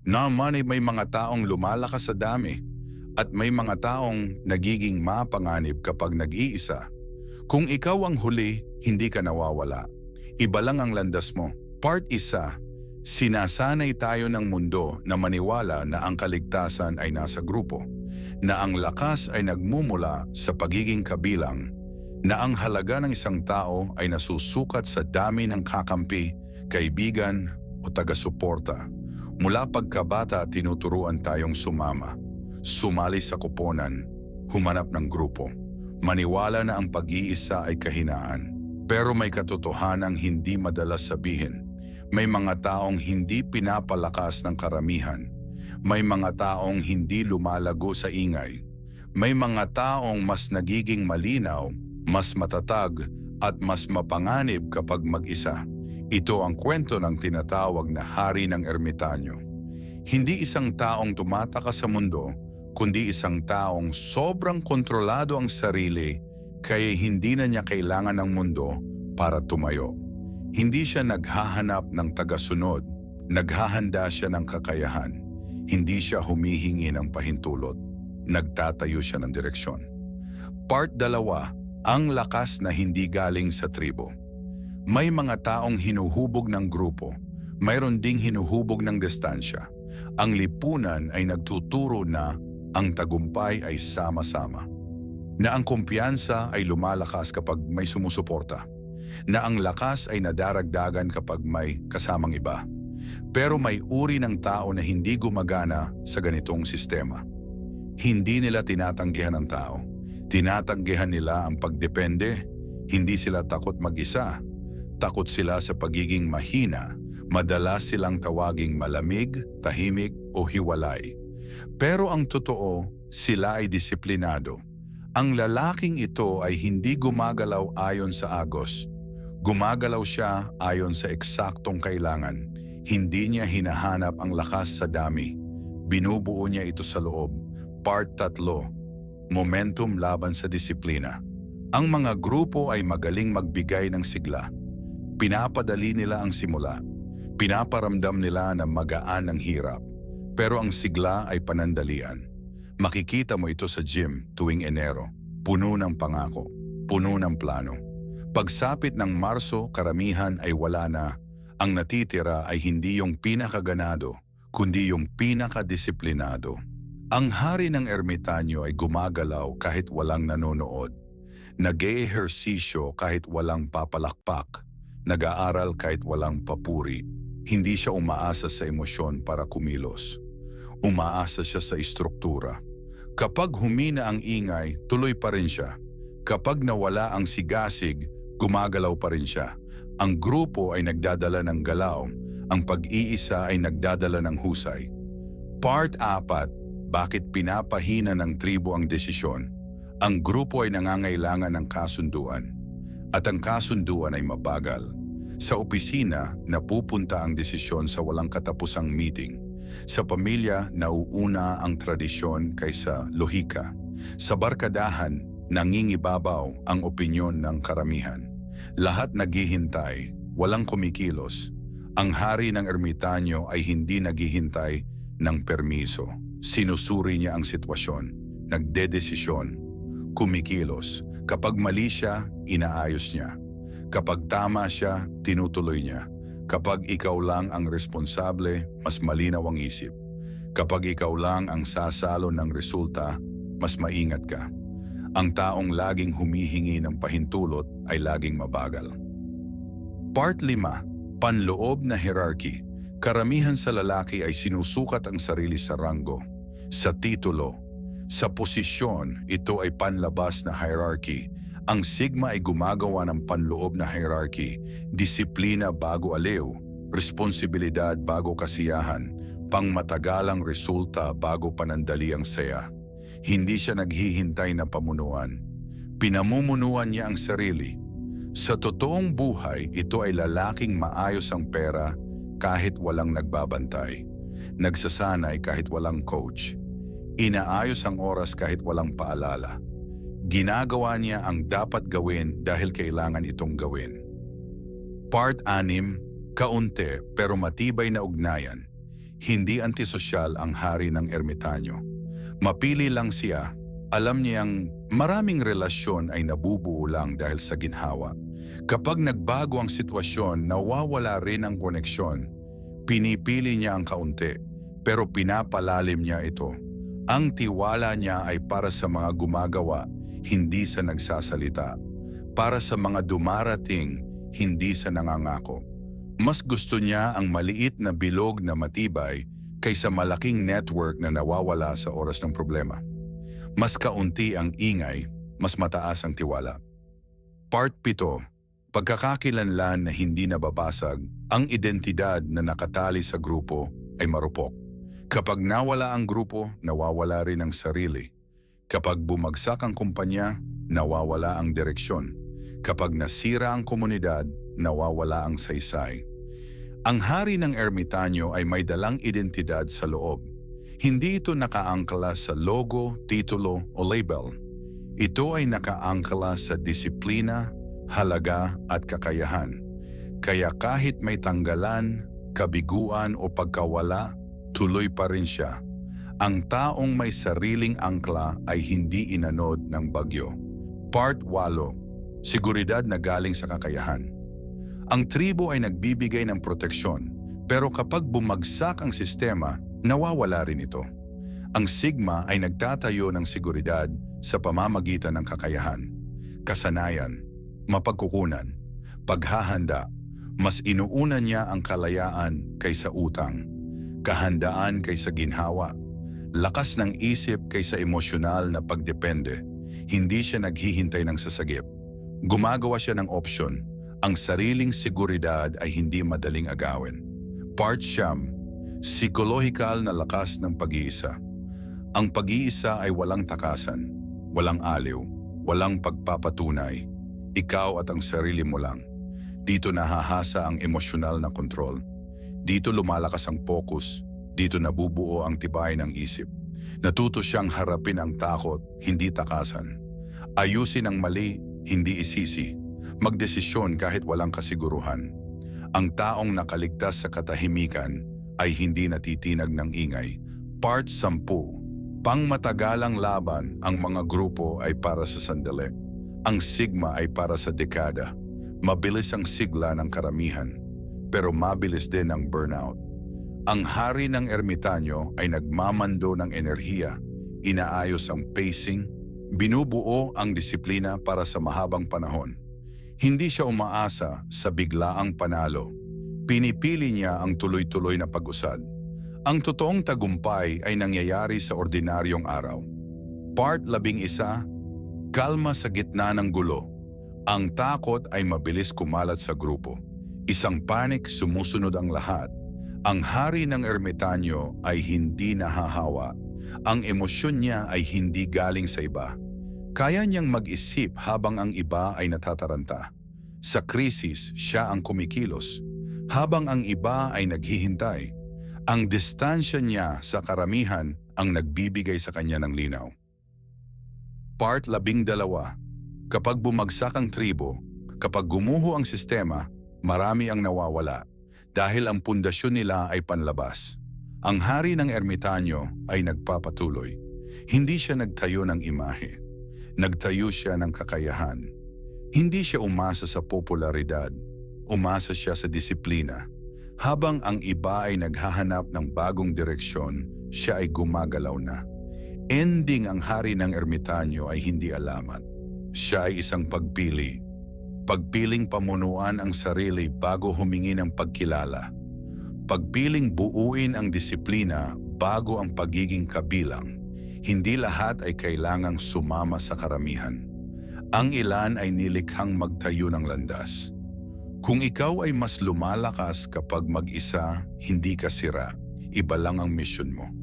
Naman ay may mga taong lumalakas sa dami at may mga taong nagiging mapanganib kapag nag-iisa. Kung ikaw ang huli, hindi ka nawawala. Iba lang ang landas mo. Part 1. Sinasanay tayo ng mundo na maniwala na ang kaligtasan ay nasa grupo, na ang lakas ay nagmumula sa pagiging kabilang, na ang halaga ng isang tao ay nasusukat sa dami ng kakampi, kaibigan o taga-suporta. Mula pagkabata tinuturuan tayong sumama, sumali sa koponan, humanap ng grupo. Maniwala na ang pag-iisa ay kahinaan. Pero may katotohanang hindi madalas sabihin. May mga taong hindi pinapalakas ng karamihan. May mga taong hindi lumalago sa ingay. May mga taong mas nagiging malinaw, mas matatag at mas mapanganib kapag mag-isa. Ito ang kwento ng tinatawag na hari ng ermitanyo. Hindi isang taong tumatakas sa mundo, kundi isang taong sobrang kontrolado ang sarili kaya hindi na niya kailangan ng mundo para tumayo. Hindi siya naghahanap ng tagasunod, naghahanda siya ng kakayahan. Hindi siya humihingi ng pahintulot, nagtatayo siya ng direksyon. Part 2, ang lakas na hindi galing sa tribo. May mga taong hinuhubog ng grupo, mayroon ding hinuhubog ng distansya. Ang lipunan ay nagtuturo na ang tagumpay ay sama-sama. Na ang kumpiyansa ay lumalakas kapag may sumusuporta. Na ang lakas ay nadaragdagan kapag may kasamang iba. Pero may uri ng tao na hindi gumagana sa ganitong sistema. Hindi nila tinatanggihan ang tao. Tinatanggihan nila ang pagdepende. Hindi sila takot mag-isa. Takot sila sa pagiging mahina, madalas silang tawaging malamig, tahimik o hiwalay. Pero ang totoo, sila ay disiplinado. Ang lalaking ito ay hindi gumagalaw ayon sa agos. Gumagalaw siya ayon sa eksaktong kailangan. Hindi niya hinahanap ang lakas sa dami. Binubuo niya ito sa loob. Part 3. Momentum laban sa disiplina. Ang mga grupo ay magaling magbigay ng sigla. Pinapadali nila ang simula. Pinaparamdam nila na magaan ang hirap. Pero ang sigla ay panandalian. Makikita mo ito sa gym tuwing Enero. Puno ng pangako, puno ng plano. Pagsapit ng Marso, karamihan ay wala na. Ang natitira ay hindi yung pinakaganado, kundi yung pinakadisiplinado. Ang hari ng ermitanyo ay gumagalaw kahit walang nanonood. Nag-eehersisyo kahit walang papalakpak. Nag-aaral kahit walang papuri. Hindi siya umaasa sa emosyon para kumilos. Umaasa siya sa istruktura. Kapag humina ang ingay, tuloy pa rin siya. Kapag nawala ang sigasig, gumagalaw pa rin siya. Ang grupo ay nagdadala ng galaw. Ang pag-iisa ay nagdadala ng husay. Part 4. Bakit pinapahina ng tribo ang desisyon? Ang grupo ay nangangailangan ng kasunduan. At ang kasunduan ay mabagal. Sa opisina, napupunta ang desisyon sa walang katapusang meeting. Sa pamilya, nauuna ang tradisyon kaysa lohika. Sa barkadahan, nangingibabaw ang opinyon ng karamihan. Lahat naghihintay, walang kumikilos. Ang hari ng ermitanyo ay hindi naghihintay ng permiso. Sinusuri niya ang sitwasyon, nagdedesisyon, kumikilos. Kapag mali siya, inaayos niya. Kapag tama siya, tinutuloy niya. Kapag ikaw lang ang responsable, mas malinaw ang isip. Kapag ikaw lang ang sasalo ng resulta, mas maingat ka. Ang taong laging humihingi ng pahintulot ay laging mabagal. Part 5. Panloob na hierarchy. Karamihan sa lalaki ay sinusukat ang sarili sa ranggo, sa titulo, sa posisyon. Ito ay panlabas na hierarchy. Ang sigma ay gumagawa ng panloob na hierarchy, disiplina bago aliw, responsibilidad bago kasiyahan, pangmatagalang resulta bago panandali ang saya. Hindi siya naghihintay na pamunuan. Pinamumunuan niya ang sarili. Sa totoong buhay, ito ay lalaking maayos ang pera kahit walang nagbabantay. Nagsasanay kahit walang coach. Inaayos ang oras kahit walang paalala. Ginagawa niya ang dapat gawin dahil kailangan itong gawin. Part 6. Kaunti pero matibay na ugnayan. Hindi antisosyal ang hari ng ermitanyo. Mapili lang siya. Alam niyang maraming relasyon ay nabubuo lang dahil sa ginhawa. Kapag nagbago ang sitwasyon, nawawala rin ang koneksyon. Pinipili niya ang kaunti, pero pinapalalim niya ito. Ang tiwala niya ay para sa mga gumagawa, hindi sa nagsasalita. Para sa mga dumarating, hindi sa nangangako. Mas gusto niya ang maliit na bilog na matibay kaysa malaking network na nawawala sa oras ng problema. Mas kaunti ang ingay, mas mataas ang tiwala. Part 7. Pagkakakilanlan na hindi nababasag, ang identidad na nakatali sa grupo ay marupok. Kapag nawala ang grupo, nawawala rin ang sarili. Kapag bumagsak ang kumpanya, nawawala ang direksyon. Kapag nasira ang komunidad, nawawala ang saysay. Ang hari ng ermitanyo ay may dalang identidad sa loob. Hindi ito nakaangkala sa logo, titulo o label. Ito ay nakaangkala sa disiplina, halaga at kakayahan. Kaya kahit may tanggalan, kabiguan o pagkawala, tuloy pa rin siya. Ang taong may sariling angkla ay hindi inanod ng bagyo. Part 8. Seguridad na galing sa kakayahan. Ang tribo ay nagbibigay ng proteksyon, pero kapag bumagsak ang sistema, nawawala rin ito. Ang Sigma ay nagtatayo ng seguridad sa pamamagitan ng kakayahan, kasanayan, mapagkukunan, paghahanda. Mas inuuna niya ang kalayaan kaysa utang, kahandaan kaysa ginhawa, lakas ng isip kaysa emosyonal na pagdepende. Hindi siya naghihintay ng sasagip. Gumagawa siya ng opsyon. Ang sariling seguridad ay hindi madaling agawin. Part 9. Psikolohikal na lakas ng pag-iisa. Ang pag-iisa ay walang takasan, walang aliw, walang pagpapatunay. Ikaw at ang sarili mo lang. Dito nahahasa ang emosyonal na kontrol. Dito lumalakas ang focus. Dito nabubuo ang tibay ng isip. Natuto siyang harapin ang takot, hindi takasan. Ayusin ang mali, hindi isisi. Magdesisyon kahit walang kasiguruhan. Ang taong nakaligtas sa katahimikan ay hindi natitinag ng ingay. Part 10. Pangmatagalang laban, ang mga grupo ay para sa sandali. Ang Sigma ay para sa dekada. Mabilis ang sigla ng karamihan, pero mabilis din ang burnout. Ang hari ng ermitanyo ay nagmamando ng enerhiya, inaayos ang pacing, binubuo ang disiplina para sa mahabang panahon. Hindi siya umaasa sa biglaang panalo. Pinipili niya ang tuloy-tuloy na pag-usad. Ang totoong tagumpay ay nangyayari sa ordinaryong araw. Part 11. Kalma sa gitna ng gulo. Ang takot ay mabilis kumalat sa grupo. Isang panik, sumusunod ang lahat. Ang hari ng ermitanyo ay hindi nahahawa. Ang emosyon niya ay hindi galing sa iba. Kaya niyang mag-isip habang ang iba ay natataranta. Sa krisis, siya ang kumikilos, habang ang iba ay naghihintay. Ang distansya niya sa karamihan ang nagbibigay sa kanya ng linaw. Part 12. Kapag bumagsak ang tribo, kapag gumuho ang sistema, marami ang nawawala dahil ang pundasyon nila ay panlabas. Ang hari ng ermitanyo ay nagpapatuloy. Hindi siya nagtayo ng imahe. Nagtayo siya ng kakayahan. Hindi siya umasa sa popularidad. Umasa siya sa disiplina. Habang ang iba ay naghahanap ng bagong direksyon, siya ay gumagalaw na. Ending ang hari ng ermitanyo ay hindi alamat. Siya ay isang pagpili. Pagpiling pamunuan ang sarili bago humingi ng pagkilala. Pagpiling buuin ang disiplina bago ang pagiging kabilang. Hindi lahat ay kailangang sumama sa karamihan. Ang ilan ay nilikhang magtayo ng landas. Kung ikaw ay mas lumalakas kapag mag-isa, hindi ka sira. Iba lang ang misyon mo.